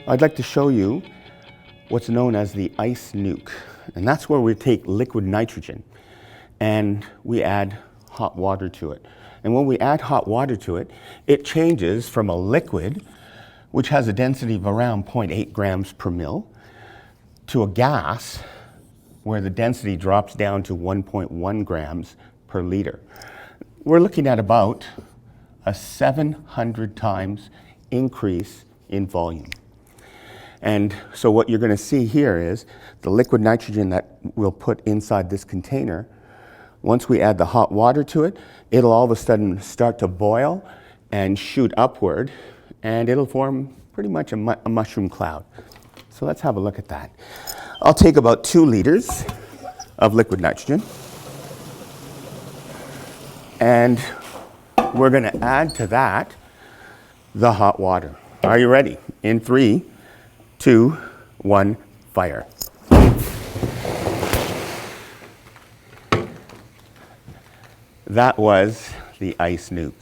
I'd like to show you what's known as the ice nuke. And that's where we take liquid nitrogen and we add hot water to it. And when we add hot water to it, it changes from a liquid, which has a density of around 0.8 grams per mil, to a gas where the density drops down to 1.1 grams per liter. We're looking at about a 700 times increase in volume. And so what you're going to see here is the liquid nitrogen that we'll put inside this container. Once we add the hot water to it, it'll all of a sudden start to boil and shoot upward, and it'll form pretty much a mushroom cloud. So let's have a look at that. I'll take about 2 liters of liquid nitrogen, and we're going to add to that the hot water. Are you ready? In 3, 2, 1, fire. That was the ice nuke.